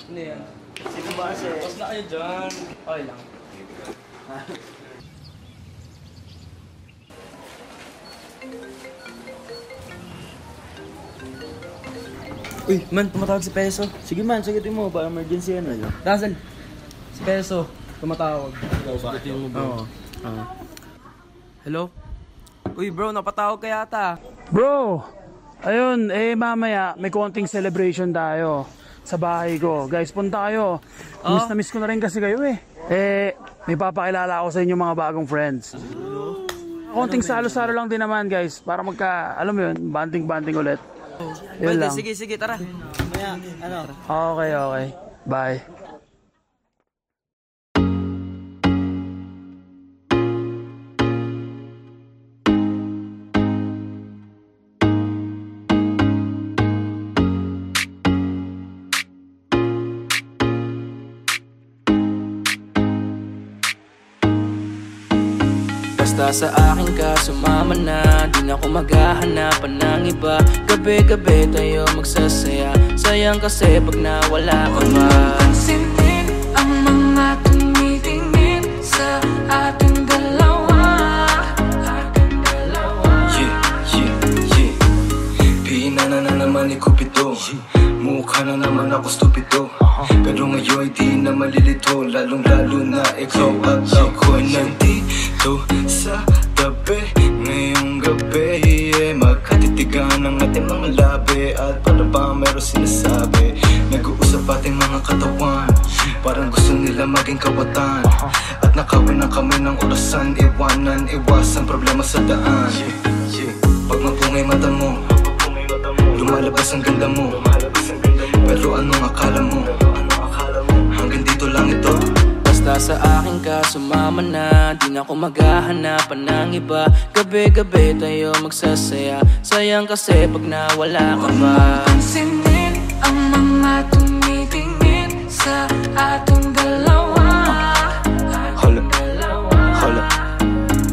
Ano yan? Sino ba kasi? Tapos na kayo dyan. Okay lang. Uy, man, tumatawag si Peso. Sige man, sagutin mo. Para emergency ano yun. Russell, si Peso, tumatawag. Sagutin mo bro. Oo. Hello? Uy bro, napatawag ka yata. Bro, ayun, mamaya may konting celebration tayo sa bahay ko. Guys, punta kayo. Miss na miss ko na rin kasi kayo eh. May papakilala ako sa inyo mga bagong friends. Konting salo-salo lang din naman guys, para alam mo yun, banding-banding ulit. Yun Pwede, lang. sige, tara. Maya, ano? Okay. Bye. Basta sa akin ka sumama na, di na ako maghahanapan ng iba. Gabi-gabi tayo magsasaya, sayang kasi pag nawala ka ba. Pansinin ang mga tumitingin sa ating dalawa. Yeah. Pinana na naman ni Cupido, mukha na naman ako stupido. Pero ngayon di na malilito, lalong-lalo na ikaw at ako'y nandito sa tabi. Ngayong gabi, magkatitigan ang ating mga labi. At para ba meron sinasabi, nag-uusap ating mga katawan, parang gusto nila maging kawatan. At nakawin na kami ng orasan, iwasan problema sa daan. Pag mapungay mata mo, lumalabas ang ganda mo. Pero anong akala mo? Hanggang dito lang ito. Basta sa akin ka sumama na, di na ako maghahanapan ng iba. Gabi-gabi tayo magsasaya, sayang kasi pag nawala ka ba. Pansinin ang mga tumitingin sa ating dalawa. Hala,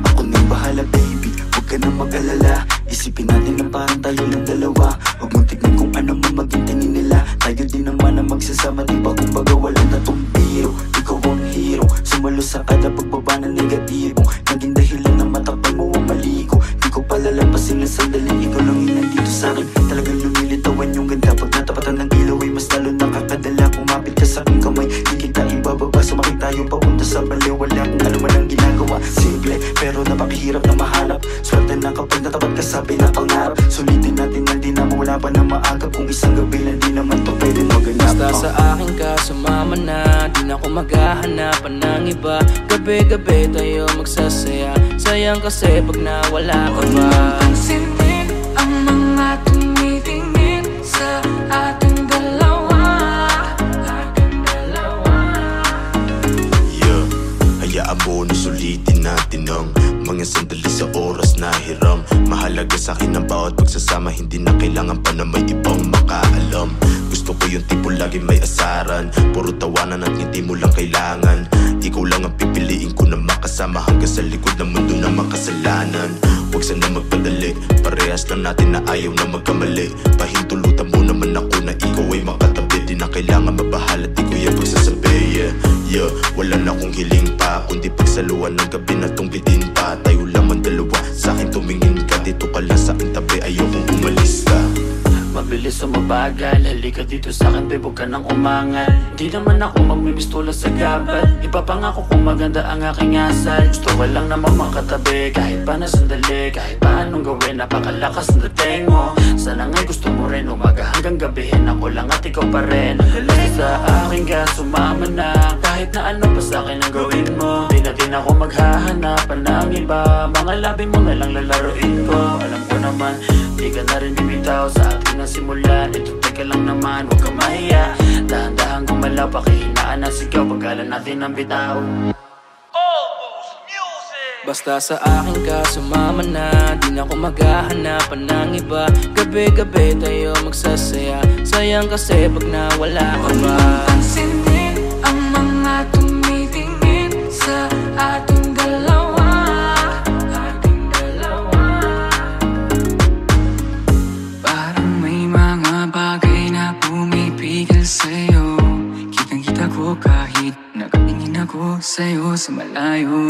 ako nang bahala baby, huwag ka nang mag-alala. Isipin natin na parang tayo lang dalawa. Huwag mong tignan kung ano man maging tingin nila. Tayo din naman ang magsasama, diba? Kumbaga wala na tong biro. Ikaw ang hero, sumalo sa kada pagbaba ng negatibo. Naging dahilan na matakpan mo ang mali ko. Di ko palalampasin na sandali, ikaw lang yung nandito sa'kin. Talagang lumilitawan yung ganda. Pag natapatan ng ilaw ay mas lalo nakakadala. Kumapit ka sa'king kamay, di kita ibababa. Sumakit tayo papunta sa baliw. Wala kung ano man ang ginagawa. Simple, pero napakahirap na mahanap. Swerte na kapag natapat ka sa pinapangarap. Sulitin natin na di na mawala pa na maagap. Kung isang gabi lang di naman to pwede maganap. Basta sa akin ka sumama na, di na ako maghahanapan ng iba. Gabi-gabi tayo magsasaya, sayang kasi pag nawala ka ba. Pansinin ang mga tumitingin sa ating dalawa. Yeah, hayaan mo na sulitin natin ang mga sandali sa oras na hiram. Mahalaga sa'kin ang bawat pagsasama, hindi na kailangan pa na may ibang makaalam. Gusto ko yung tipo lagi may asaran, puro tawanan at hindi mo lang kailangan. Ikaw lang ang pipiliin ko na makasama hanggang sa likod ng mundo na makasalanan. Huwag sana magpadali, parehas lang natin na ayaw na magkamali. Pahintulutan mo naman ako na ikaw ay makatabi. Di na kailangan mabahala, di ko yung pagsasabi. Yeah, wala na akong hiling pa, kundi pagsaluan ng gabi na tunggitin pa. Tayo lamang dalawa, sa'kin tumingin ka. Dito ka lang sa'king tabi, ayokong umalis ka. Mabilis o mabagal, halika dito sa'kin babe, huwag ka nang umangal. Di naman ako magmimistola sa gabal. Ipapangako kung maganda ang aking asal. Gusto ko lang naman makatabi, kahit pa na sandali. Kahit pa anong gawin, napakalakas ng dating mo. Sana nga'y gusto mo rin, umaga hanggang gabihin. Ako lang at ikaw pa rin. Basta sa akin ka sumama na, kahit na ano pa sa'kin ang gawin mo. Di na din ako maghahanapan ng iba. Mga labi mo na lang lalaroin ko. Alam ko naman, di ka na rin bibitaw sa atin na simulan. Ito teka lang naman, huwag kang mahiya. Dahan-dahan gumalaw, pakihinaan na sigaw. Pagkalan natin ang bitaw. Basta sa akin ka sumama na, di na ako maghahanapan ng iba. Gabi-gabi tayo magsasaya, sayang kasi pag nawala ka ba. Pansinin ang mga tumitingin sa ating dalawa. Parang may mga bagay na pumipigil sa'yo. sa malayo.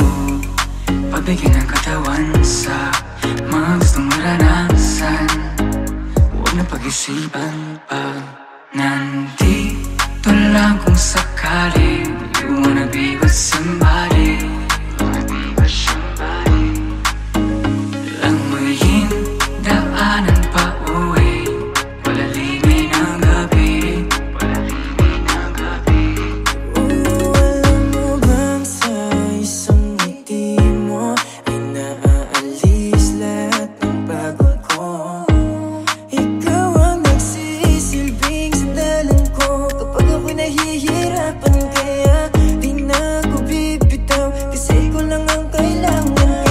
Pabigyan ng katawan sa mga gustong maranasan. Huwag na pag-isipan pag nandito lang kung sakali. You wanna be with somebody. Lang mo yung daanan pa uwi. Palalimay ng gabi. Alam mo bang sa isang ngiti mo ay naaalis lahat ng pagod ko. Ikaw ang nagsisilbing sandalan ko kapag ako'y nahihirapan. Kaya di na ako bibitaw kasi ko lang ang kailangan.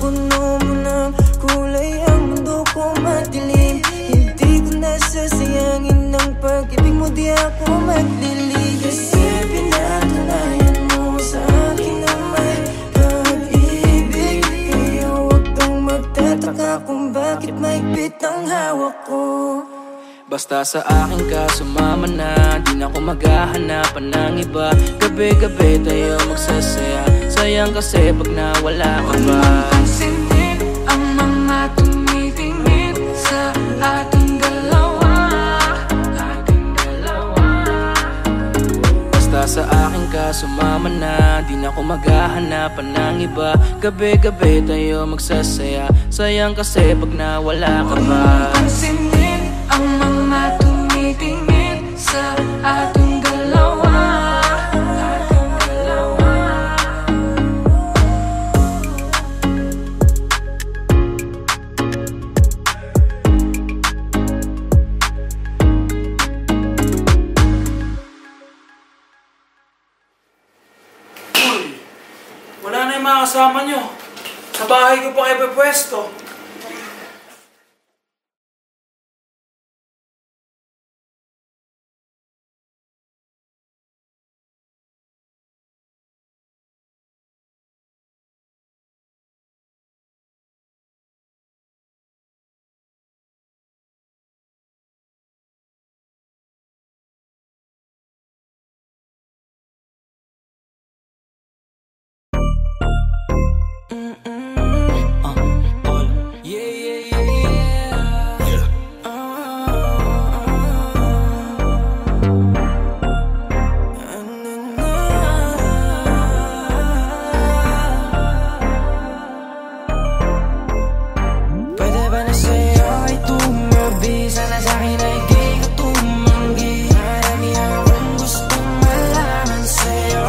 Puno mo ng kulay ang mundo ko madilim. Hindi ko nasasayangin ng pag-ibig mo, di ako maglilig. Kasi pinatunayan mo sa akin na may pag-ibig. Kaya huwag kang magtataka kung bakit mahigpit ang hawak ko. Basta sa akin ka sumama na, di na ako maghahanapan ng iba. Gabi-gabi tayo magsasaya, sayang kasi pag nawala ka ba. Pansinin ang mga tumitingin sa ating dalawa. Basta sa akin ka sumama na, di na ako maghahanapan ng iba. Gabi-gabi tayo magsasaya, sayang kasi pag nawala ka ba. Pansinin ang mga tumitingin sa ating dalawa. Uy, wala na yung mga kasama nyo. Sa bahay ko pa kayo pwesto. Pwede ba na sa'yo ay tumabi? Sana sa'kin ay di ka tumanggi. Marami akong gustong malaman sa'yo.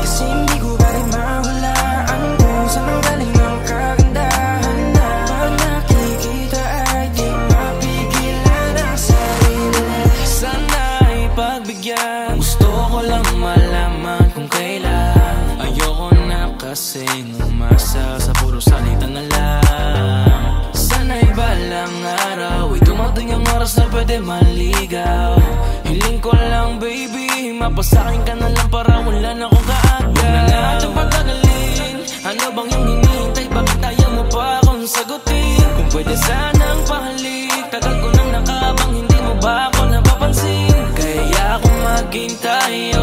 Kasi hindi ko ba rin mahulaan kung saan ang galing ng kagandahan na pag nakikita ay di mapigilan ang sarili. Sana ipagbigyan, gusto ko lang malaman kung kailan. Ayoko na kasing umasa sa puro salita na lang. Sana'y balang araw ay dumating ang oras na pwede maligaw. Hiling ko lang baby, mapasakin ka na lang para wala na akong kaagad. Huwag na natin patagalin, ano bang yung hinihintay? Bakit ayaw mo pa akong sagutin? Kung pwede sanang pahalik, tagal ko nang nakabang, hindi mo ba ako napapansin? Kaya kung maghintay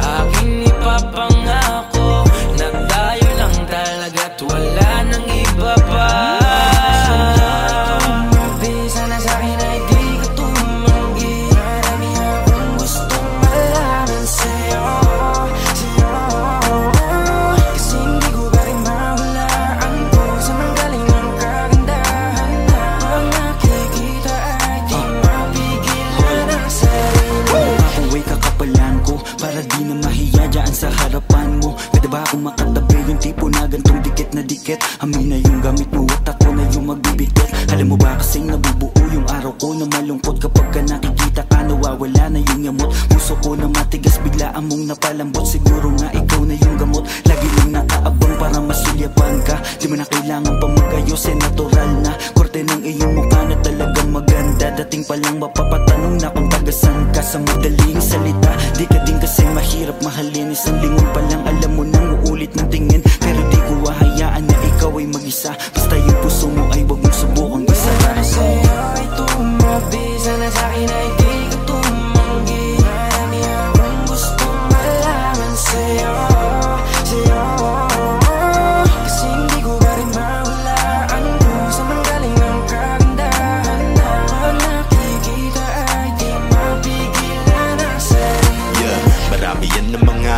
aking ipapangako, nagtayo lang talaga't wala nang iba pa. Sana sa'kin ay di ka tumanggi. Marami akong gustong malaman sa'yo. Kasi hindi ko ba rin mahulaan kung saan ang galing ang kagandahan na pag nakikita ay di mapigilan ang sarili. Makuway kakapalan ko para di na mahiya dyan sa harapan mo. Pwede ba akong makatabi yung tipo na gantong dikit na dikit? Amin na yung gamit mo at ako na yung magbibitit. Alam mo ba kasing nabubuo yung araw ko na malungkot kapag ka nakikita ka, nawawala na yung yamot. Puso ko na matigas, biglaan mong napalambot. Siguro nga ikaw na yung gamot. Lagi lang nakaabang para masulyapan ka. Di mo na kailangan pa mag-ayos, eh natural na korte ng iyong mukha na talagang maganda. Dating pa lang mapapatanong na kung tagasan ka. Sa madaling salita, di ka din kasi mahirap mahalin. Isang lingon pa lang alam mo nang uulit ng tingin. Pero di ko hahayaan na ikaw ay mag-isa. Basta yung puso mo ay wag mong subukang isa. Para sa'yo ay tumabi. Sana sa'kin ay di ka tumanggi. Marami akong gustong malaman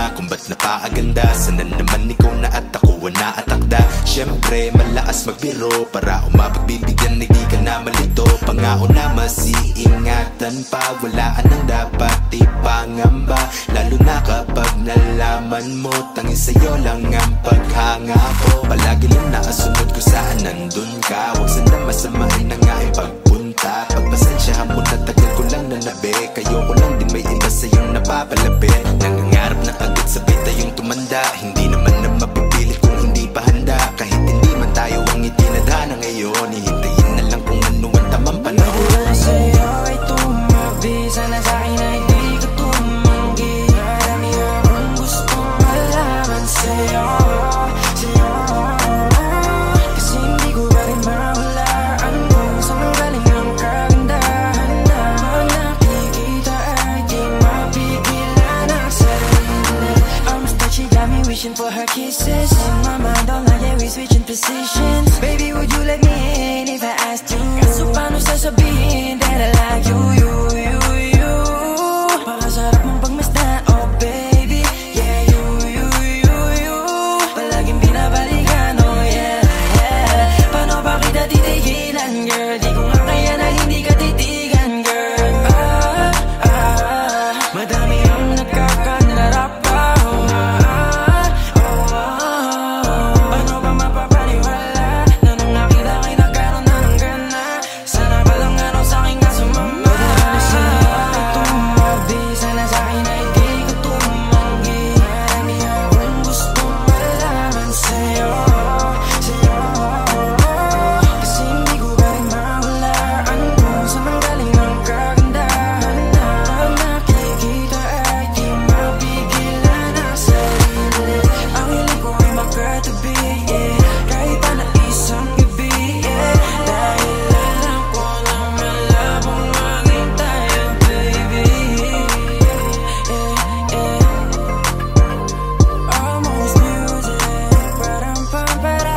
ba kung ba't napaaganda? Sana naman ikaw na at ako na atakda. Siyempre malakas magbiro para umapagbibigyan, hindi ka na malito. Pangako na masiingatan pa, walaan ang dapat ipangamba. Lalo na kapag nalaman mo, tanging sa'yo lang ang paghanga ko. Palagi lang nakasunod ko saan nandun ka, huwag sana masamain na nga ang pagpunta. Pagpasensyahan mo na tagal ko lang nanabi, kayo ko lang din may iba sa'yong napapalapit. Nangangarap na agad sabay tayong tumanda, hindi naman na mapipilit kung hindi pa handa. Kahit hindi man tayo ang itinadhana ngayon, hihintayin na lang kung ano ang tamang panahon. Wala sa'yo ay tumabi, sana sa'kin ay di ka tumanggi. Marami akong gustong malaman sa'yo, sa'yo. Kasi hindi ko pa rin mahulaan kung saan galing ang kagandahan na nakikita ay di mapigilan ang sarili. Almost that she got me wishing for her kisses. In my mind all night, yeah, we switching positions. Baby, would you let me in if I asked you? Kaso paano sasabihin that I like you, you, you, you? Pakasarap mong pagmasdan, oh baby. Yeah, you, you, you, you. Palaging binabalikan, oh yeah, yeah. Paano ba kita titigilan, girl? Di ko nga kaya na hindi ka titigan, girl. Madami ang nagkakanlarap pa, paano ba mapapaniwala na nung nakita kay nagkaroon na ng gana? Sana ba lang ano sa'kin ka sumama? Wala sa'yo ay tumabi, sana sa'kin ay di ka tumanggi. Marami akong gustong malaman sa'yo, sa'yo. Kasi hindi ko pa rin mahulaan kung saan ang galing ang kagandahan na nakikita ay di mapigilan ang sarili. Ang hiling ko ay magkatabi, yeah, kahit pa na isang gabi, yeah. Dahil alam ko na malabong maging tayo, baby, yeah, yeah. Almost music, parang pampara.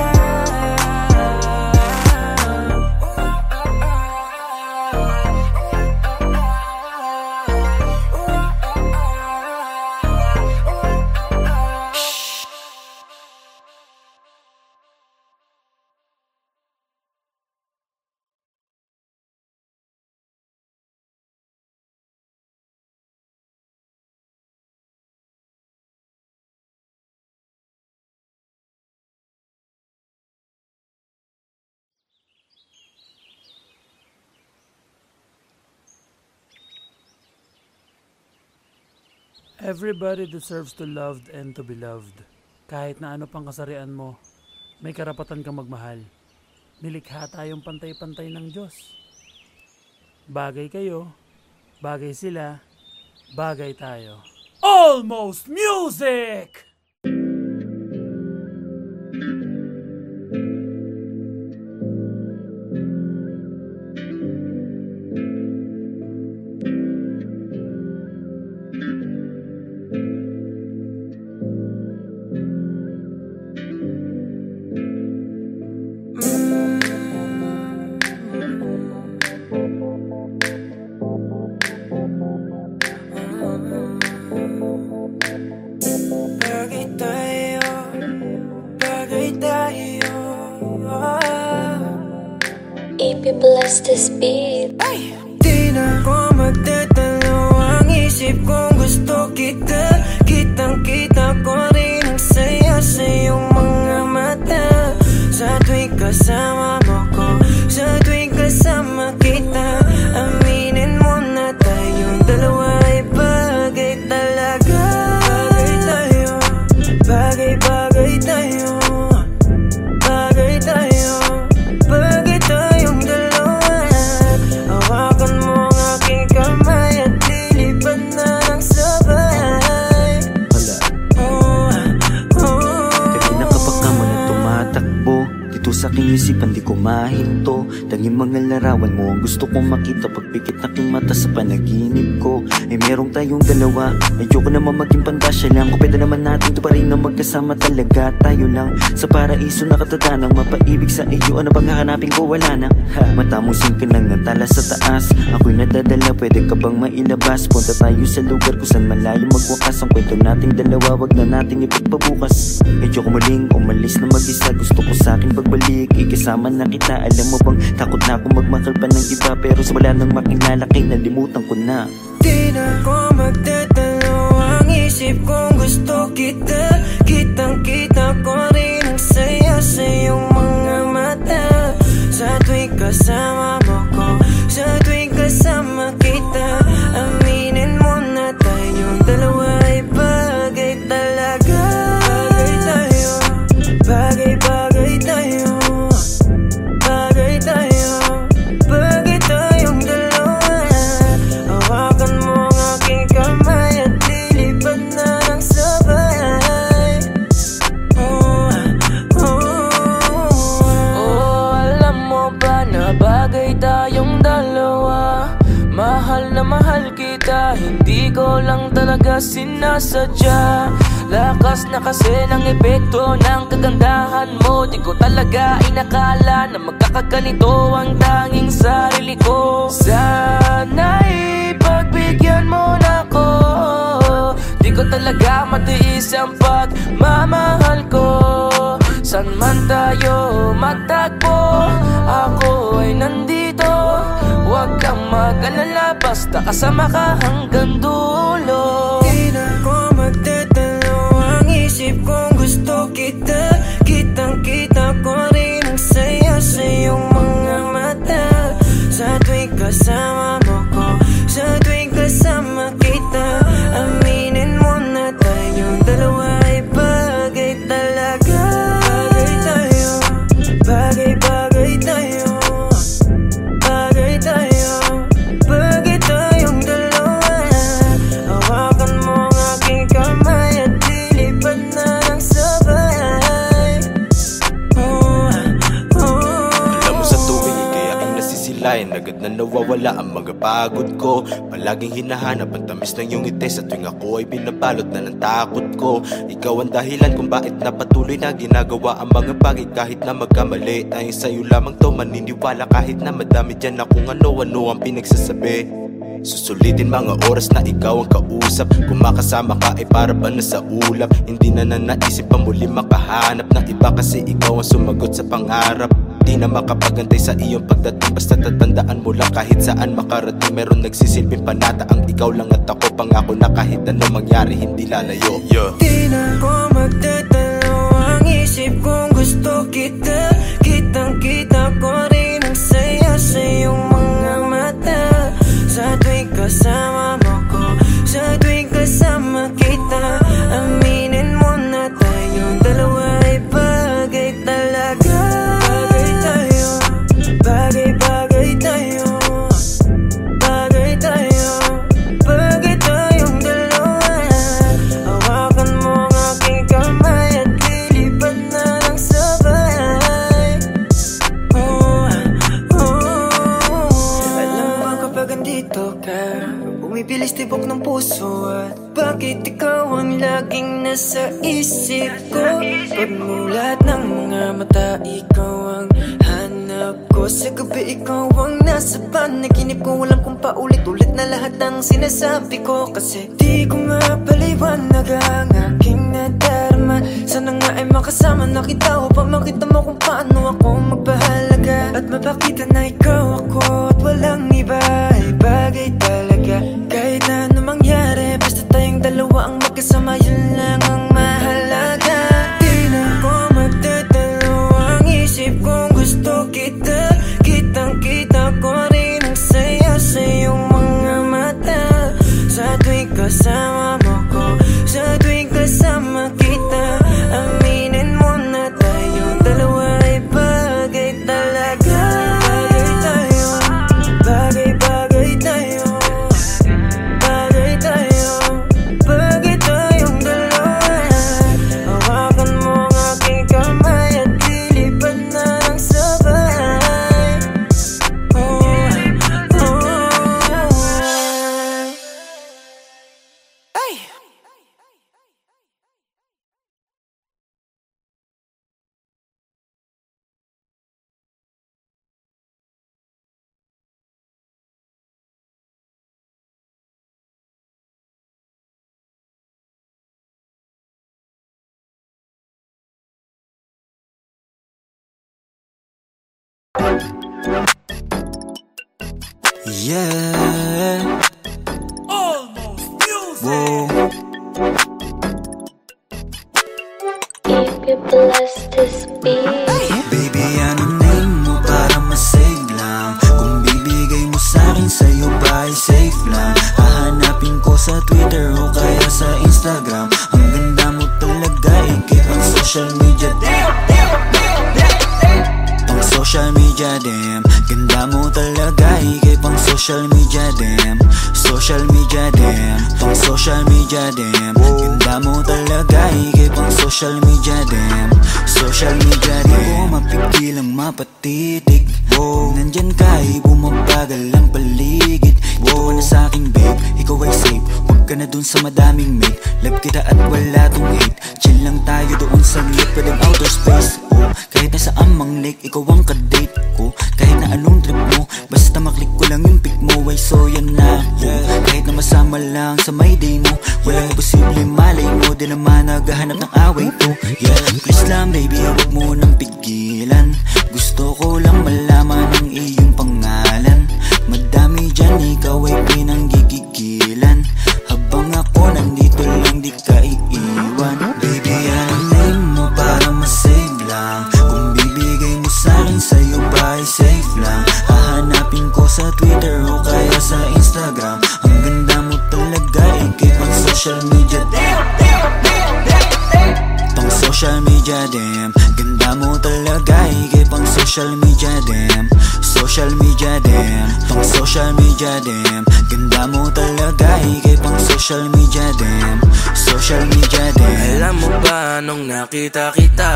Everybody deserves to loved and to be loved. Kahit na ano pang kasarian mo, may karapatan kang magmahal. Nilikha tayong pantay-pantay ng Diyos. Bagay kayo, bagay sila, bagay tayo. Almost Music! Bagay tayo, bagay tayo. If you bless this beat, Di na ko magtatalo ang isip kong gusto kita. Kitang-kita ko rin ang saya sa iyong mga mata. Sa tuwing kasama mo ko, sa tuwing kasama kita, aminin mo na tayong dalawa ay bagay talaga. Bagay tayo, bagay-bagay tayo. Bagay tayo, bagay tayong dalawa. Hawakan mo ang aking kamay at lilipad na ng sabay. Kanina kapag ka mo na tumatakbo dito sa aking isipan, di ko mahinto. Tanging mga larawan mo ang gusto kong makita. Pagpikit na aking mata sa panaginip ko, ay merong tayong dalawa. Ayoko naman maging pandasya lang, kung pwede naman natin to pa rin na magkasama talaga. Tayo lang sa paraiso na katatanang mapaibig sa iyo. Ano bang hahanapin ko? Wala na. Mata mo sing ka lang natala sa taas. Ako'y nadadala, pwede ka bang mailabas? Punta tayo sa lugar kung saan malayo magwakas. Ang kwento nating dalawa, wag na nating ipagpabukas. Medyo ko muling umalis na mag-isa. Gusto ko sa akin pagbalik, ikasama na kita. Alam mo bang takot na akong magmakal pa ng iba, pero sa wala nang makilala kay nalimutan ko na. Di na ko magtatalo, ang isip kong gusto kita. Kitang-kita ko rin ang saya sa iyong mga mata. Sa tuwing kasama mo ko, sa tuwing kasama kita, aminin mo na tayong dalawa ay bagay talaga. Bagay tayo, bagay-bagay tayo, bagay tayo, bagay tayong dalawa. Hawakan mo ang aking kamay at lilipad na ng sabay. Alam mo ba na bagay tayong dalawa? Mahal na mahal kita, hindi ko lang talaga sinasadya. Lakas na kasi ng epekto ng kagandahan mo. Di ko talaga inakala na magkakaganito ang tanging sarili ko. Sana'y pagbigyan mo na ko. Di ko talaga matiis ang pagmamahal ko. San man tayo magtagpo, ako ay nandito. Huwag kang mag-alala, basta kasama ka hanggang dulo. Di na ko magtatalo, ang isip kong gusto kita. Kitang-kita ko rin ang saya sa iyong mga mata. Sa tuwing kasama mo ko, sa tuwing kasama kita, aminin mo na tayong dalawa ay bagay talaga. Bagay tayo, bagay-bagay tayo, bagay tayo, bagay tayong dalawa. Hawakan mo ang aking kamay at lilipad na ng sabay. Alam mo sa tuwing ika'y aking nasisilayan, agad na nawawala ang mga pagod ko. Palaging hinahanap ang tamis ng iyong ngiti. Sa tuwing ako ay binabalot na ng takot ko. Ikaw ang dahilan kung bakit na patuloy na ginagawa ang mga bagay. Kahit na magkamali, tayong sa'yo lamang to maniniwala. Kahit na madami dyan na kung ano-ano ang pinagsasabi. Susulitin mga oras na ikaw ang kausap. Kung makasama ka ay para ba na sa ulap. Hindi na naisip pa muli makahanap ng iba, kasi ikaw ang sumagot sa pangarap. Di na makapagantay sa iyong pagdating, basta tatandaan mo lang kahit saan makarating. Meron nagsisilbing panata ang ikaw lang at ako. Pangako na kahit ano mangyari hindi lalayo. Di na ko magtatalo, ang isip kong gusto kita. Kitang-kita ko rin ang saya sa iyong mga mata. Sa tuwing kasama mo ko, sa tuwing kasama kita, aminin mo na tayong dalawa ay bagay talaga. Bagay tayo, bagay-bagay tayo, bagay tayo, bagay tayong dalawa. Hawakan mo ang aking kamay at lilipad na ng sabay. Alam mo kapag andito ka, bumibilis tibok ng puso. At bakit ikaw ang laging nasa isip ko? Pagmulat ng mga mata, ikaw ang hanap ko. Sa gabi ikaw ang nasa panaginip ko. Alam kong paulit-ulit na lahat ng sinasabi ko, kasi di ko mapaliwanag ang aking nadarama. Sana nga ay makasama na kita upang makita mo kung paano ako magpahalaga. At mapakita na ikaw ako at walang iba ay bagay talaga. Kahit na ano mangyari, basta tayong dalawa ang magkasama, yun lang ang mahalaga. Di na ko magtatalo, ang isip kong gusto kita. Kitang-kita ko rin ang saya sa iyong mga mata. Sa tuwing kasama mo ko, sa tuwing kasama kita, aminin mo na tayong dalawa ay bagay talaga. Yeah. Whoa. If you bless this beat. Baby, ano name mo para masave lang? Kung bibigay mo sa'kin, sa'yo ba ay safe lang? Hahanapin ko sa Twitter o kaya sa Instagram. Ang ganda mo talaga, ikip ang social media. Pang social media, damn. Ganda mo talaga, ikip ang social media, damn. Social media, damn. Pang social media, damn. Ganda mo talaga, ikip ang social media, damn. Social media, damn. Mapigil ang mapatitig. Nandyan ka, bumabagal ang paligid. Dito ka na sa'king babe, ikaw ay safe. Huwag ka na dun sa madaming mate. Love kita at wala tong hate. Chill lang tayo doon sa liquid and outer space. Kahit nasa amang lake, ikaw ang kadate ko. Kahit na anong trip mo, basta maklik ko lang yung pic mo. Ay so yan na ako. Kahit na masama lang sa may day mo, walang imposible malay mo. Di naman naghahanap ng away to. Yeah, please lang baby, huwag mo nang pigilan. Gusto ko lang malaman ang iyong pangalan. Madami dyan, ikaw ay pinanggigigilan. Habang ako nandito lang, di ka iiwan. Baby, ano name mo para masave lang? Kung bibigay mo sa'kin, sa'yo ba ay safe lang? Hahanapin ko sa Twitter o kaya sa Instagram. Ang ganda mo talaga, ikip ang social media. Pang social media, damn. Ganda mo talaga, ikip ang social media, damn. Social media, damn. Pang social media, damn. Ganda mo talaga, ikip ang social media, damn. Social media, damn. Alam mo ba nung nakita kita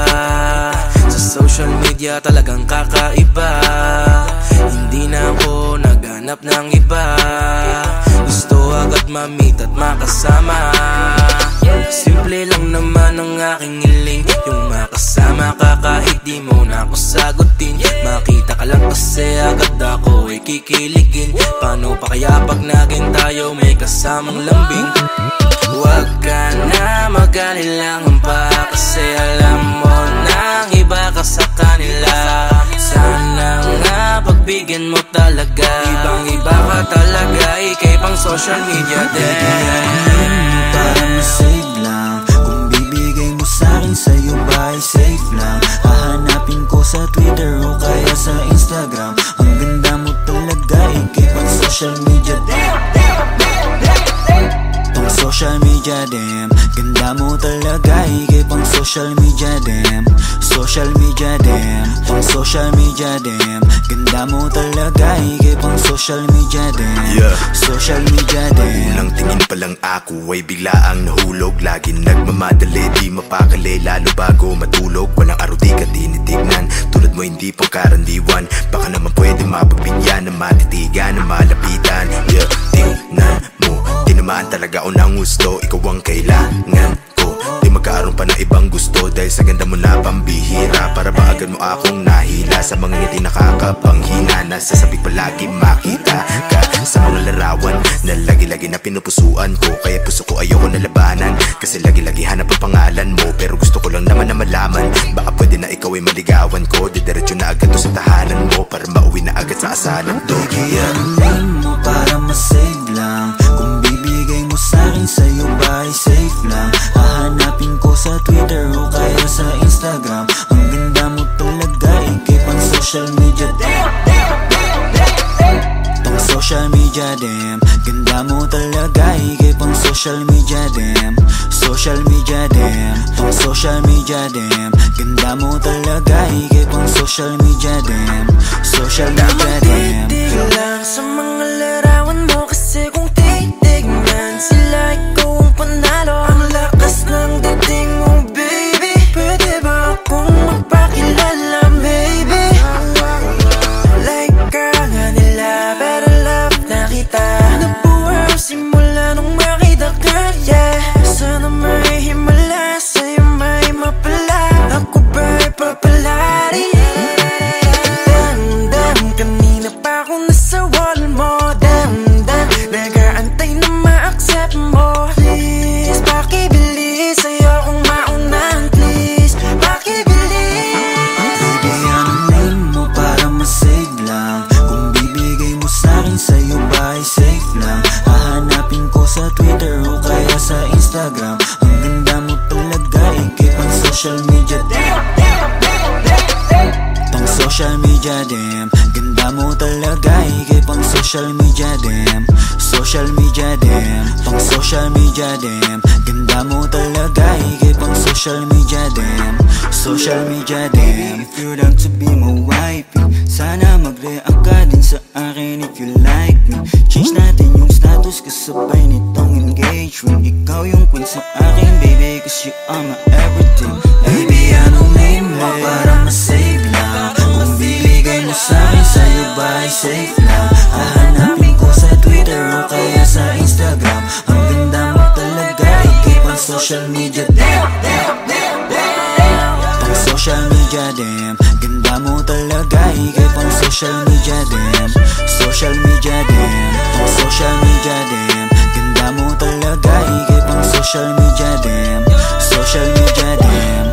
sa social media, talagang kakaiba. Hindi na ako naghanap ng iba. Gusto agad ma-meet at makasama. Simple lang naman ang aking hiling, yung makasama ka kahit di mo na ako sagutin. Makita ka lang kasi agad ako ay kikiligin. Paano pa kaya pag naging tayo may kasamang lambing? Huwag ka na mag-alilangan pa, kasi alam mo nang iba ka sa kanila. Sana nga pagbigyan mo talaga, ibang iba ka talaga, ikay pang social media din. Para masave lang, kung bibigay mo sa'kin, sa'yo ba ay safe lang? Hahanapin ko sa Twitter o kaya sa Instagram. Ang ganda mo talaga, ikip ang social media. Pang social media, damn. Ganda mo talaga, ikip ang social media, damn. Social media, damn. Pang social media, damn. Ganda mo talaga, ikip ang social media, damn. Social media, damn. Unang tingin pa lang ako ay bigla ang nahulog. Laging nagmamadali, di mapakali, lalo bago matulog. Walang araw di ka tinitignan, tulad mo hindi pang karandiwan. Baka naman pwede mapagbigyan, na matitigan, na malapitan. Yeah, tingnan mo, tinamaan talaga ako ng gusto. Ikaw ang kailangan ko, di magkaroon pa ng ibang gusto. Dahil sa ganda mo na pambihira, para ba agad mo akong nahila. Sa mga ngiti nakakapanghina, nasasabik palagi makita ka sa mga larawan na lagi-lagi na pinupusuan ko. Kaya puso ko ayoko na labanan, kasi lagi-lagi hanap ang pangalan mo. Pero gusto ko lang naman na malaman, baka pwede na ikaw ay maligawan ko. Didiretso na agad to sa tahanan mo, para mauwi na agad sa asalan to. Baby, ano name mo para masave lang? Kung bibigay mo sa'kin, sa'yo ba ay safe lang? Hahanapin ko sa Twitter o kaya sa Instagram. Ang ganda mo talaga, ikip ang social media. Pang social media, damn. Ganda mo talaga, ikip ang social media, damn. Social media, damn. Pang social media, damn. Ganda mo talaga, ikip ang social media, damn. Social media, damn. Titig lang sa mga larawan mo, kasi kung titignan sila, ikaw ang panalo. Ang lakas ng dating mo, baby. Pwede ba akong magpakilala, baby? Like ka nga nila, pero love na kita. Nabuhay simula nung makita ka, yeah. Sana may himala, sa'yo may mapala. Ako ba'y papalari? Damn, kanina pa ako nasa wall mo. social media, damn. Pang social media, damn. Ganda mo talaga, ikay pang social media, damn. Social media, damn. Pang social media, damn. Ganda mo talaga, ikay pang social media, damn. Social media, damn. If you'd like to be my wifey, sana mag-react ka din sa akin if you like me. Change natin yung status kasabay nitong engagement. Ikaw yung queen sa akin, baby, cause you are my everything. Baby, anong name mo para ma-save lang? Kung bibigay mo sa'kin, sa'yo ba ay safe lang? Hahanapin ko sa Twitter o kaya sa Instagram. Ang ganda mo talaga, ikay pang social media, damn, damn, damn, damn. Pang social media, damn. Ganda mo talaga, ikay pang social media, damn. Social media, damn. Pang social media, damn. Ganda mo talaga, ikay pang social media, damn. Social media, damn.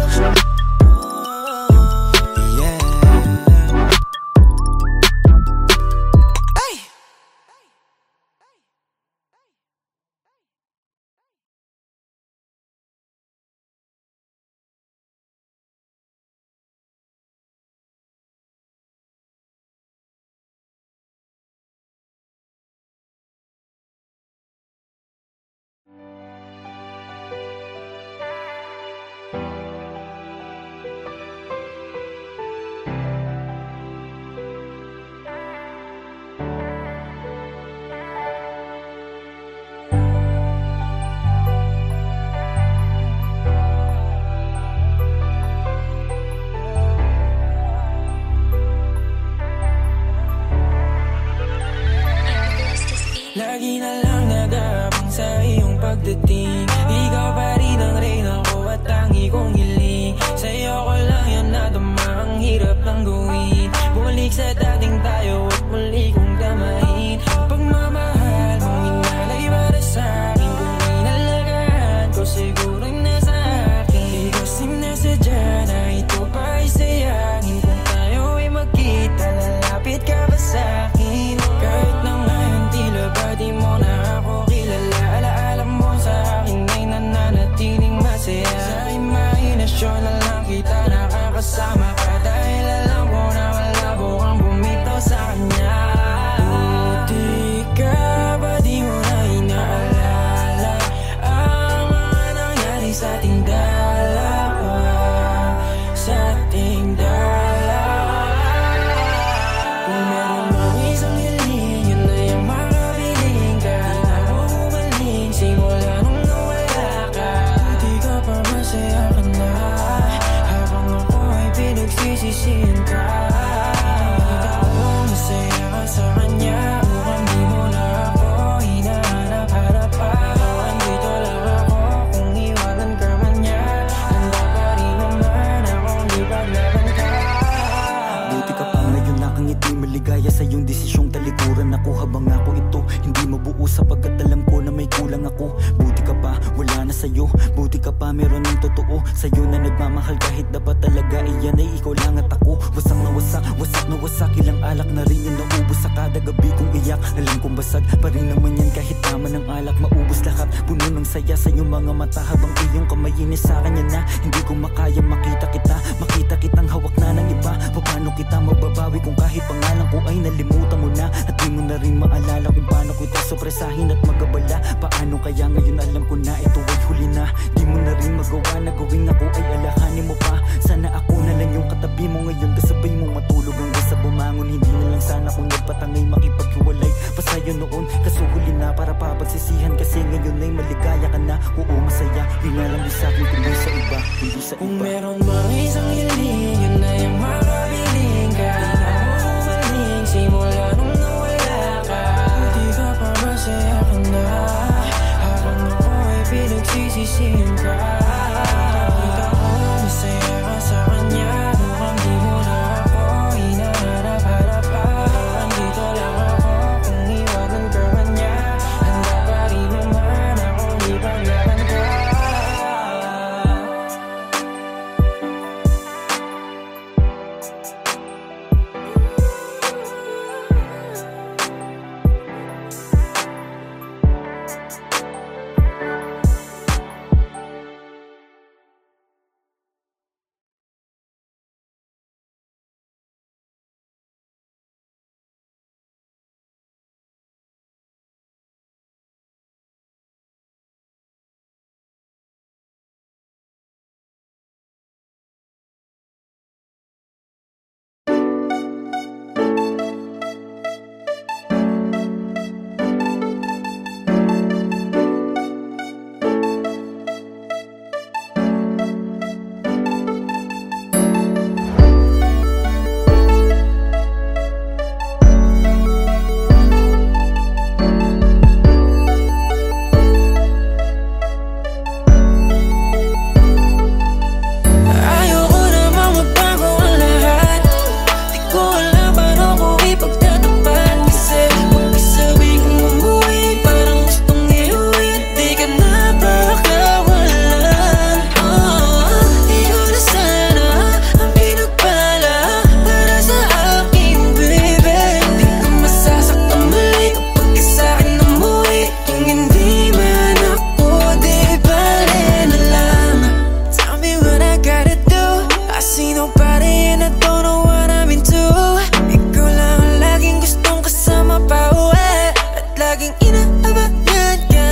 Lagi na lang nag-aabang sa iyong pagdating. Ikaw pa rin ang reyna ko at tangi kong hiling. Sa'yo ko lang yan nadama, ang hirap lang gawin. Bumalik sa dating tayo at muli kong damahin. Pagmamahal mong inalay para sa'kin. Kung inalagaan ko siguro'y nasa akin. Di kasi nasadya na ito pa ay sayangin. Kung tayo ay magkita, lalapit ka ba sa'kin? Kahit na ngayon tila ba di mo na ako kilala, alaala mo sa akin ay nananatiling masaya. Sa imahinasyon na lang kita nakakasama ka, dahil alam ko na malabo kang bumitaw sa kanya. Buti ka ba di mo na inaalala ang mga nangyari sa ating dalawa, sa ating dalawa. Kung meron mang isang hiling, yun na yung makabiling ka. Di na ako umaling simula nung nawala ka. Buti ka pa masaya ka na, habang ako ay pinagsisisihan ka. Nakita ko masaya ka sa kanya, mukhang di mo na ako hinahanap-harapan. Andito lang ako kung iwanan ka man niya, handa pa rin naman akong ipaglaban ka. Buti ka pa ngayon nakangiti, maligaya sa iyong desisyong talikuran ako habang ako ito hindi mabuo sapagkat alam ko na may kulang ako. Buti ka pa, wala na sa'yo. Buti ka pa, meron ng totoo sa'yo na nagmamahal kahit dapat talaga iyan ay ikaw lang at ako. Wasak na wasak, wasak na wasak, ilang alak na rin yung naubos sa kada gabi kong iyak. Alam kong basag pa rin naman yan kahit tama ng alak, maubos lahat. Puno ng saya sa iyong mga mata habang iyong kamay inis sa kanya na hindi ko makaya makita kita. Makita kitang hawak na ng iba, paano kita mababawi kung kahit pangalan ko ay nalimutan mo na. At di mo na rin maalala kung paano ko ito sopresahin at magabala. Paano kaya ngayon alam ko na ito ay huli na. Di mo na rin magawa na gawing ako ay alahanin mo pa. Sana ako na lang yung katabi mo ngayon, kasabay mong matulog hanggang sa bumangon. Hindi na lang sana kung nagpatangay makipaghiwalay pa sa'yo noon, kaso huli na para papagsisihan. Kasi ngayon ay maligaya ka na, oo masaya. Yun nga lang di sa'kin kundi sa iba, kundi sa Kung iba. merong mga isang hiling, yun na yung makabiling ka. Di na ako umaling simula nung nawala ka. Buti ka pa masaya ka na, habang ako ay pinagsisisihan ka. Nakita ko masaya ka sa kanya, mukhang di mo na ako hinahanap-harapan. Andito lang ako kung iwanan ka man niya, handa pa rin naman akong ipaglaban ka. see nobody and I don't know what I'm into. Ikaw lang ang laging gustong kasama pa uwi, at laging inaabangan ka.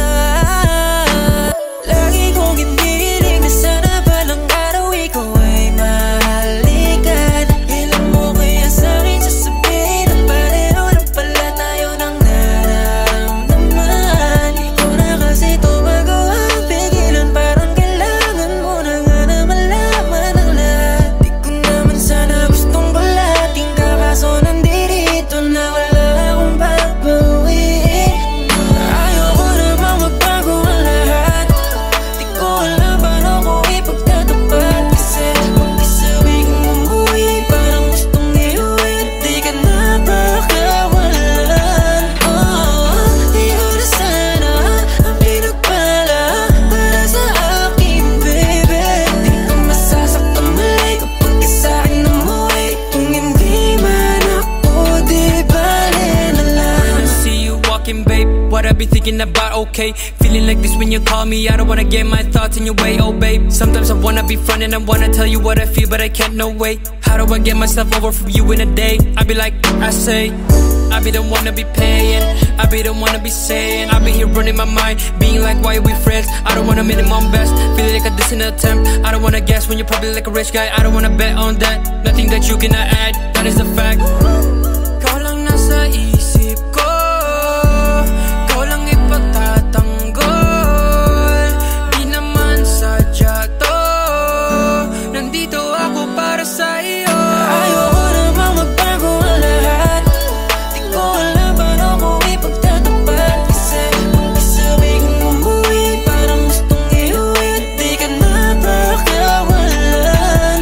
Lagi kong ginigiling na sana balang araw ikaw ay mahalikan. Ilan mo kaya sa'kin sasabihin na pareho na pala tayo ng nararamdaman. Di ko na kasi ito magawang pigilan, parang kailangan mo na nga na malaman ang lahat. Di ko naman sana gustong balating ka, kaso nandito na wala akong babawiin. Ayoko namang magbago ang lahat, di ko alam paano ko ipagtatapat. Kasi kung isabi kong umuwi, parang gustong iuwi, di ka na pakawalan. Di ko na sana ang pinagpala para sa akin, baby. Di ko masasaktan mali kapag sa'kin umuwi, kung hindi man ako, di bale na lang. See you walking, babe. What I be thinking about, okay? Feeling like this when you call me. I don't wanna get my thoughts in your way, oh babe. Sometimes I wanna be front and I wanna tell you what I feel, but I can't, no way. How do I get myself over from you in a day? I be like, I say, I be the one to be paying, I be the one to be saying, I be here running my mind, being like, why are we friends? I don't wanna minimum best, feeling like a distant attempt. I don't wanna guess when you're probably like a rich guy. I don't wanna bet on that, nothing that you cannot add, that is the fact. Ikaw lang nasa isip ko, ikaw lang ipagtatanggol. Di naman sadya to, nandito ako para sa iyo. Ayoko namang magbago ang lahat, di ko alam paano ko ipagtatapat. Kasi kung isabi kong umuwi, parang gustong iuwi, di ka na pakawalan.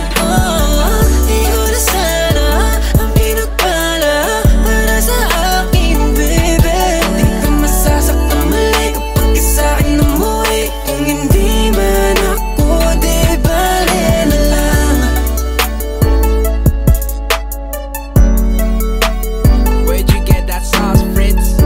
Di ko na sana ang pinagpala para sa akin, baby. Di ka masasaktan mali kapag sa'kin umuwi, kung hindi man ako, di bale na lang. Where'd you get that sauce, Fritz?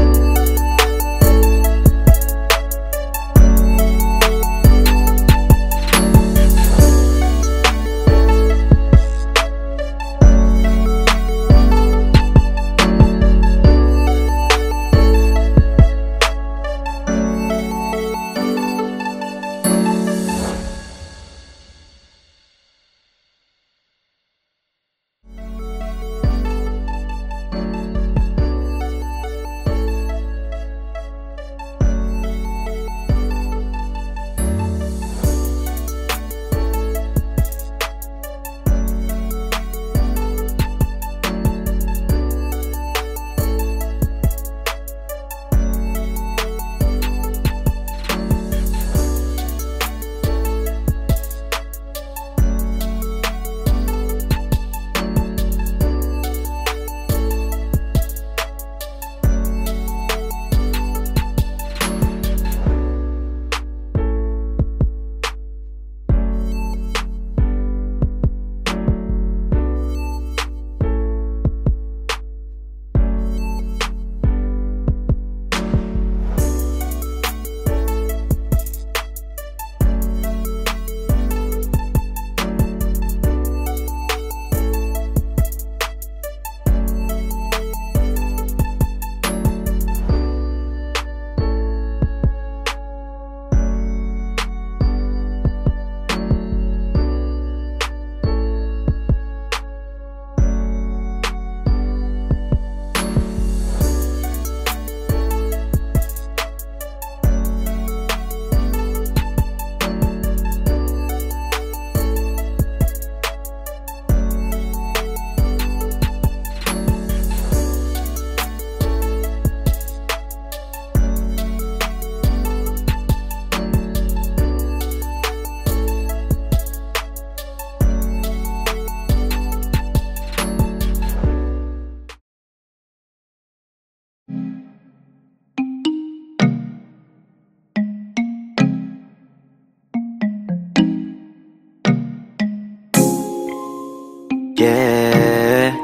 Yeah.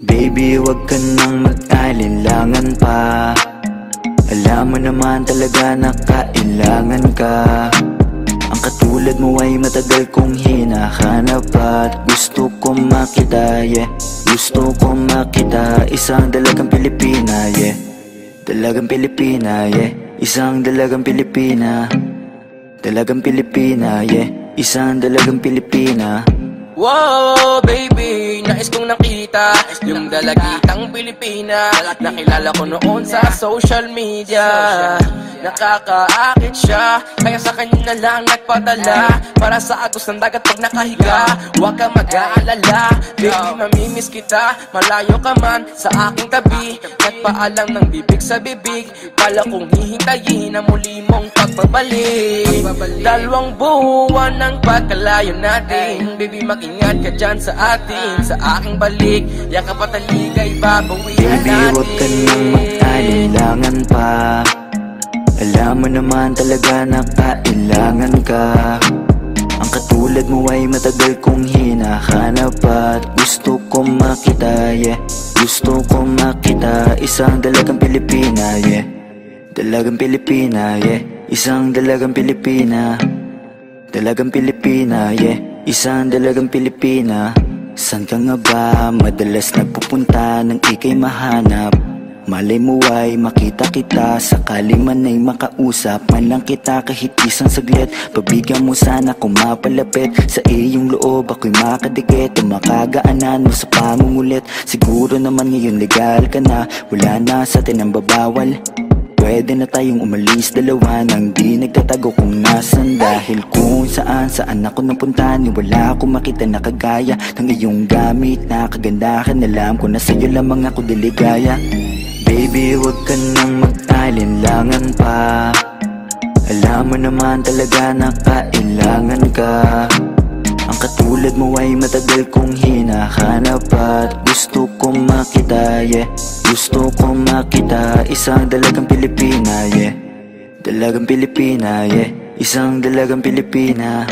Baby, wag ka nang mag-alinlangan pa. Alam mo naman talaga na kailangan ka. Ang katulad mo ay matagal kong hinahanap at gusto kong makita, yeah. Gusto kong makita, isang dalagang Pilipina, yeah. Dalagang Pilipina, yeah. Isang dalagang Pilipina. Dalagang Pilipina, yeah. Isang dalagang Pilipina. Wow, baby, nais kong nakita yung dalagitang Pilipina. Nakilala ko noon sa social media. Nakakaakit siya, kaya sa kanya na lang nagpadala. Para sa agos ng dagat pag nakahiga, huwag ka mag-aalala. Baby, mamimiss kita, malayo ka man sa aking tabi. Nagpaalam ng bibig sa bibig, pala kong hihintayin ang muli mong pagbabalik. Dalawang buwan ng pagkalayo natin, baby, mag-ingat ka dyan sa atin. Sa aking balik, yakap at taligay babawihan natin. Baby, huwag ka nang mag-alinlangan pa. Alam mo naman talaga na kailangan ka. Ang katulad mo ay matagal kong hinahanap at gusto kong makita, yeah. Gusto kong makita, isang dalagang Pilipina, yeah. Dalagang Pilipina, yeah. Isang dalagang Pilipina. Dalagang Pilipina, yeah. Isang dalagang Pilipina. San ka nga ba madalas nagpupunta nang ika'y mahanap? Malay mo ay makita kita, sakali man ay makausap man lang kita kahit isang saglit. Pabigyan mo sana kung mapalapit sa iyong loob, ako'y makadikit o makagaanan mo sa pamungulit. Siguro naman ngayon legal ka na, wala na sa atin ang babawal. Pwede na tayong umalis dalawa nang di nagtatago kung nasan. Dahil kung saan ako napunta, ni wala akong makita na kagaya ng iyong gamit na kagandahan. Alam ko na sa'yo lamang ako diligaya. Baby, huwag ka nang mag-alinlangan pa. Alam mo naman talaga na kailangan ka. Ang katulad mo ay matagal kong hinahanap at gusto kong makita, yeah. Gusto kong makita, isang dalagang Pilipina, yeah. Dalagang Pilipina, yeah. Isang dalagang Pilipina.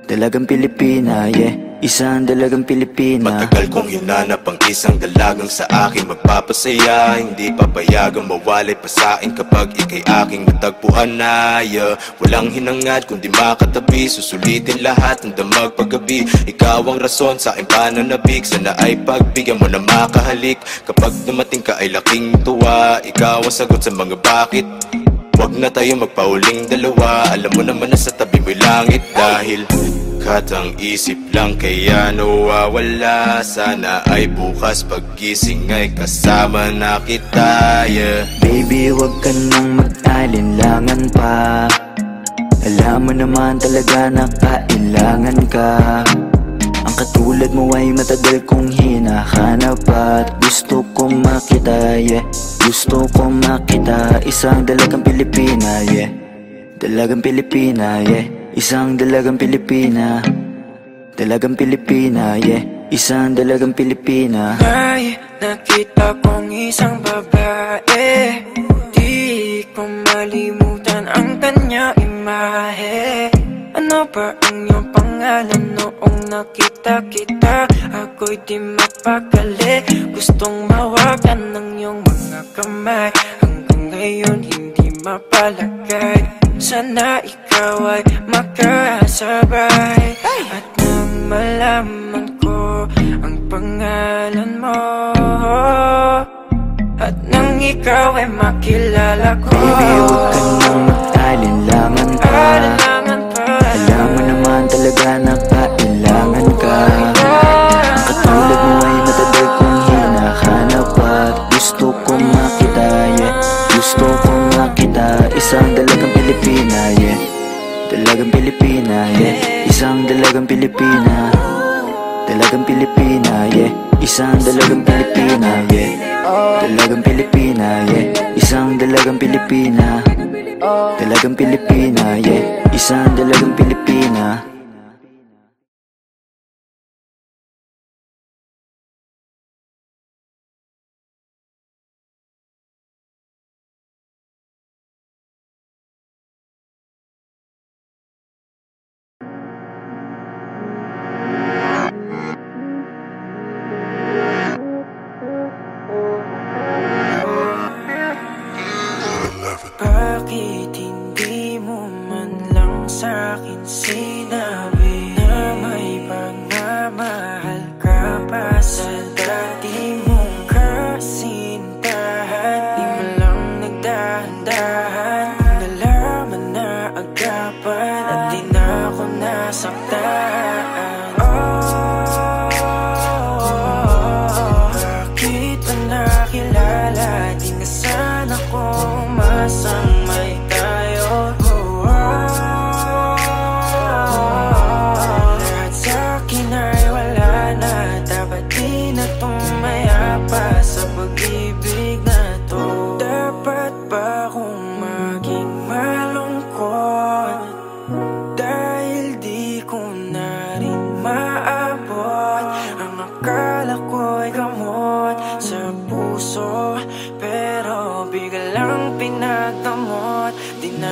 Dalagang Pilipina, yeah. Isang dalagang Pilipina. Matagal kong hinanap ang isang dalagang sa akin magpapasaya. Hindi papayagang mawalay pa sa'kin kapag ika'y aking natagpuan na, yeah. Walang hinangad kundi makatabi, susulitin lahat ng damag paggabi. Ikaw ang rason sa aking pananabik, sana ay pagbigyan mo na makahalik. Kapag dumating ka ay laking tuwa, ikaw ang sagot sa mga bakit. Huwag na tayo magpauling dalawa, alam mo naman na sa tabi mo'y langit. Dahil katang isip lang kaya nawawala, sana ay bukas paggising ay kasama na kita, yeah. Baby, huwag ka nang mag-alinlangan pa. Alam mo naman talaga na kailangan ka. Ang katulad mo ay matagal kong hinahanap at gusto kong makita, yeah. Gusto kong makita, isang dalagang Pilipina, yeah. Dalagang Pilipina, yeah. Isang dalagang Pilipina. Dalagang Pilipina, yeah. Isang dalagang Pilipina. May nakita kong isang babae, di ko malimutan ang kanya imahe. Ano ba ang iyong pangalan noong nakita kita? Ako'y di mapakali, gustong mawakan ng iyong mga kamay. Hanggang ngayon hindi mapalagay, sana ikaw ay makasabay. At nang malaman ko ang pangalan mo, at nang ikaw ay makilala ko, baby, huwag ka nang mag-alinlangan pa. Alam mo naman talaga na kailangan ka. Ang katulad mo ay matagal kong hinahanap at gusto kong makita, yeah. Gusto kong makita, isang dalagang Pilipina, yeah. Dalagang Pilipina, yeah. Isang dalagang Pilipina. Dalagang Pilipina, yeah. Isang dalagang Pilipina, yeah. Dalagang Pilipina, yeah. Isang dalagang Pilipina. Dalagang Pilipina, yeah. Isang dalagang Pilipina.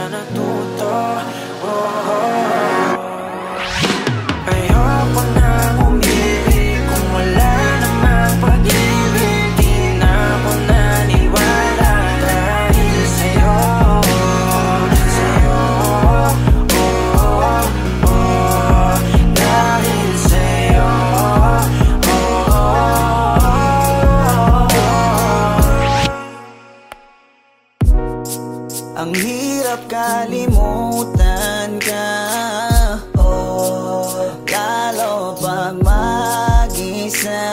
natuto. Ayoko nang umilig kung wala namang pag-ibig. Di na ako naniwala dahil sa'yo. Dahil sa'yo. Ang hirap kalimutan ka, lalo pag mag-isa.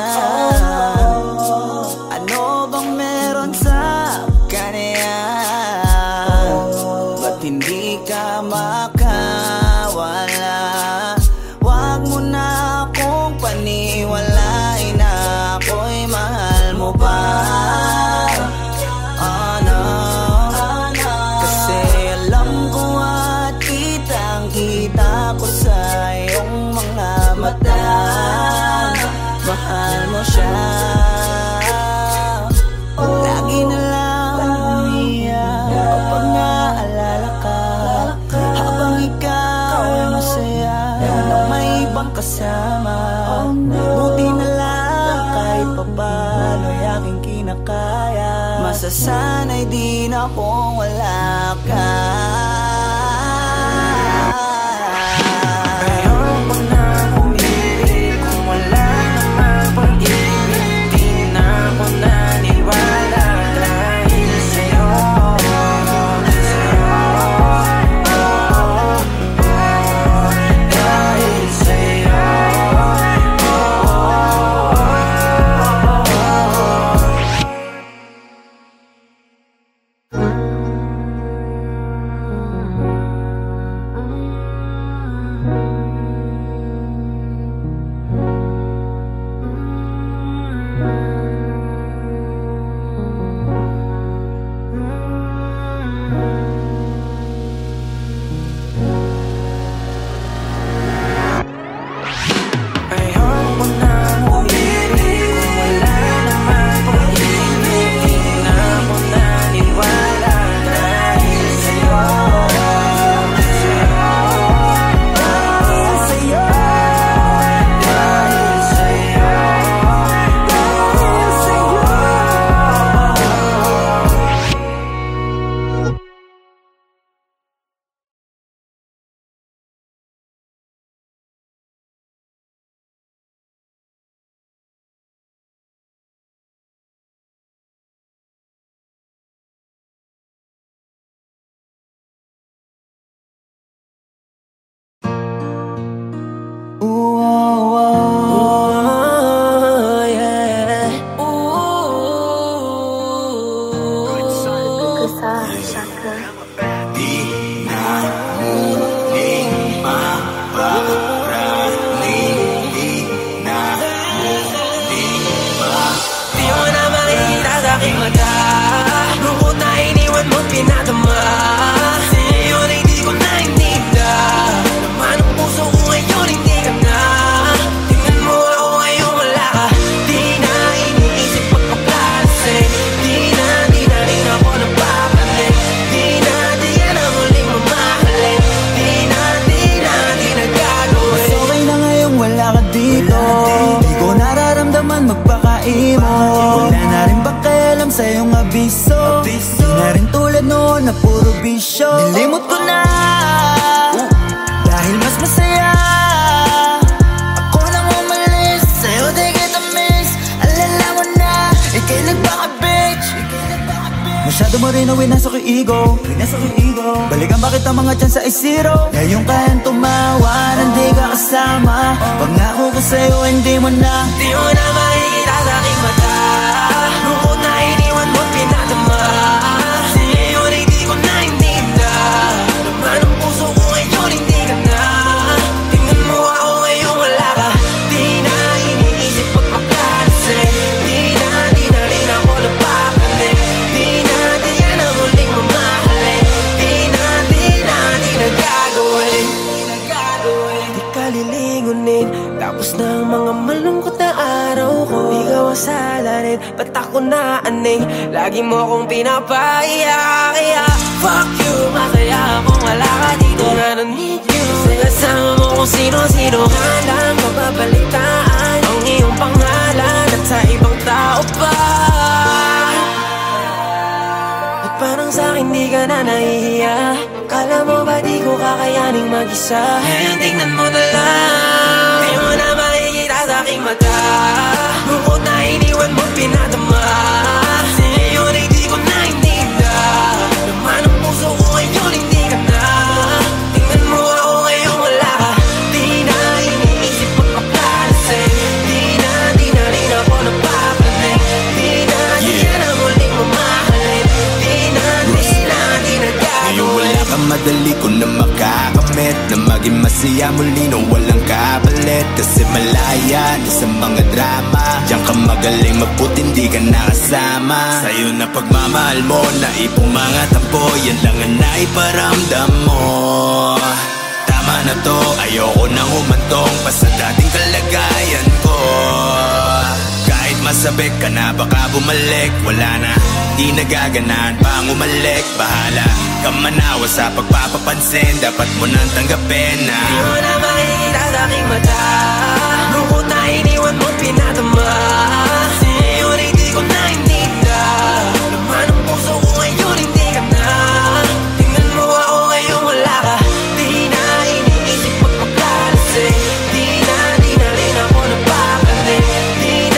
Ano bang meron sa kanya? Ba't hindi ka makawala? Wag mo na akong paniwalain na ako'y mahal mo pa. Kita ko sa iyong mga mata, mahal mo siya. Lagi na lang umiyak kapag naalala ka, habang ikaw ay masaya na may ibang kasama. Buti na lang kahit papano ay aking kinakaya. Masasanay din akong wala ka. Wala na rin pakialam sa iyong abiso. Di na rin tulad noon na puro bisyo. Nilimot ko na dahil mas masaya. Ako nang umalis, sa'yo di kita miss. Alala mo na, ika'y nagpaka-bitch. Masyado mo rin ang winasok yung ego. Balikan bakit ang mga chance ay zero. Ngayon kayang tumawa, hindi ka kasama. Pangako ko sa'yo, hindi mo na. Di mo na makikita sa aking mata. Lungkot na iniwan mo pinadama. Sige yun ay di ko na hinita. Naman ang puso ko ngayon hindi ka na. Tingnan mo ako ngayon wala ka. Di na iniisip pagpapalasin. Di na rin ako napakalit. Di na ang huling mamahalin. Di na gagawin. Di ka lilingunin. Tapos na ang mga malungkot na araw ko. Ikaw ang salarin, ba't ako naaning? Lagi mo akong pinapahiya. Fuck you, masaya ako. kakayaning mag-isa. Ngayon tingnan mo na lang, di mo na makikita sa aking mata. Bukod na iniwan mo pinadama, ngayon ay di ko na ininda. Naman ang puso ko ngayon hindi ka na. Tingnan mo ako ngayon wala ka. Di na iniisip magpaplalasing. Di na rin ako napapalit. Di na na muling mamahalin. Di na gagawin. Ngayon wala ka, madali ko na makakamit na maging masaya muli na walang kapalit. Kasi malaya na sa mga drama, diyan ka magaling mabuti hindi ka nakasama. Sa'yo na pagmamahal mo, naipong mga tampo, yan lang ang naiparamdam mo. Tama na to, ayoko nang humantong pa sa dating kalagayan ko. Kahit masabik ka na baka bumalik, wala na, di nagaganaan pang umalik. Bahala ka manawa sa pagpapapansin, dapat mo nang tanggapin na di mo na makikita sa aking mata. Lungkot na iniwan mo pinadama, ngayon ay di ko na ininda. Naman ang puso ko ngayon hindi ka na. Tingnan mo ako ngayon wala ka. Di na iniisip magpaplalasing. Di na rin ako napapalit. Di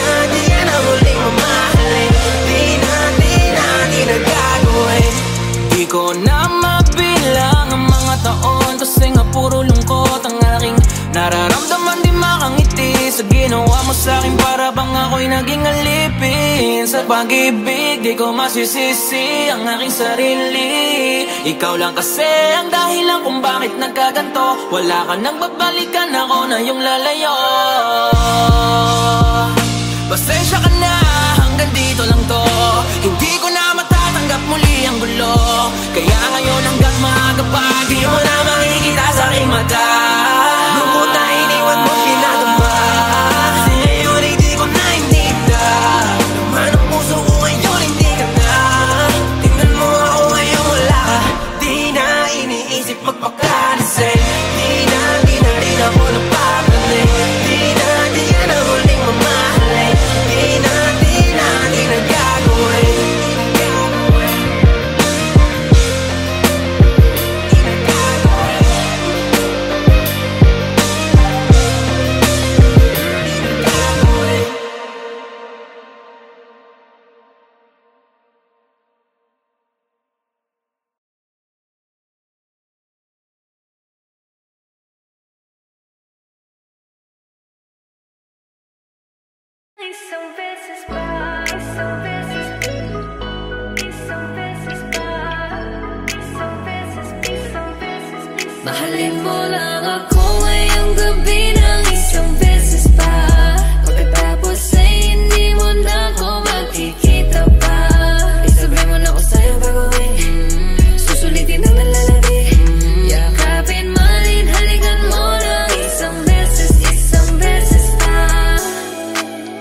na muling mamahalin. Di na gagawin. Di ko na mabilang ang mga taon, kasi nga puro lungkot ang aking nararamdaman. Di makangiti sa ginawa mo sa'kin, para bang ako'y naging alipin sa pag-ibig. Di ko masisisi ang aking sarili. Ikaw lang kasi ang dahilan kung bakit nagkaganto. Wala ka nang babalikan, ako na yung lalayo. Pasensya ka na, hanggang dito lang to. Hindi ko na matatanggap muli ang gulo. Kaya ngayon hanggang maaga pa, di mo na makikita sa aking mata. Lungkot na iniwan mo pinadama, ngayon ay di ko na ininda. Naman ang puso ko ngayon hindi ka na. Tingnan mo ako ngayon wala ka. Di na iniisip magpakalasing. Di na rin ako napapalit. Di na muling mamahalin. Di na gagawin. Isang beses pa, isang beses, isang beses pa, isang beses, isang beses, mahalin mo lang ako ngayong gabi ng isang beses pa. Pagkatapos ay hindi mo na ako makikita pa. Isabay mo na ako sa'yo gagawin, susulitin ang nalalabi. Yakapin, malin, halikan mo lang isang beses pa.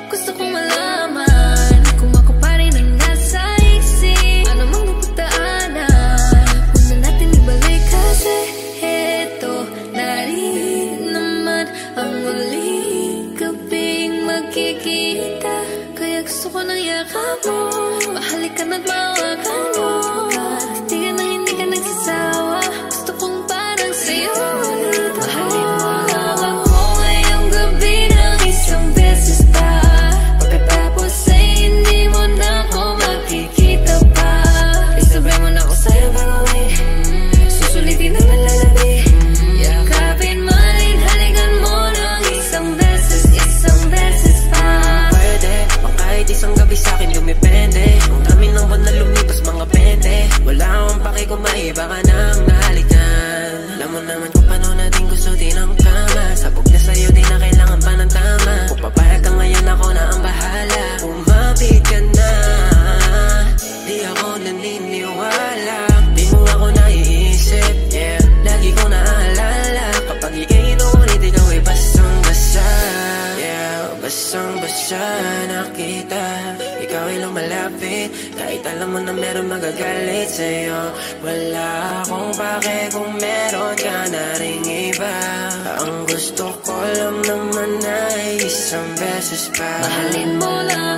Gusto kong malaman kung ako pa rin ang nasa isip. Ano mang napagdaanan, huwag na natin ibalik. Kasi eto na rin naman ang muling gabing magkikita. Kaya gusto ko ng yakap mo, mahalikan at mawakan mo. Di ka nang hindi ka nagsasawa, gusto kong parang sa'yo. Mahalin mo lang ako ngayong gabi ng isang beses pa. Pagkatapos ay hindi mo na ako makikita pa. Isabay mo na ako sa'yo gagawin, susulitin ang nalalabi. Yakapin, malin, halikan mo lang isang beses pa. Pwede, o kahit isang gabi sa'kin dumipende. Ang dami ng buwan na lumipas mga 20. Wala akong paki kung maiba ka nang nahalikan. Alam mo naman kung paano natin gusto din ang kama. Sabog na sa'yo, di na kailangan pa ng tama. Kung papayag ka ngayon, ako na ang bahala. Umapit ka na, di ako naniniwala. Di mo ako naiisip, yeah. Lagi ko naaalala kapag iinom ulit ikaw ay basang-basa. Yeah, basang-basa na kita. Ikaw ay lumalapit, kahit alam mo na meron magagalit sa'yo. Wala akong pake kung meron ka na ring iba. Ang gusto ko lang naman ay isang beses pa. Mahalin mo lang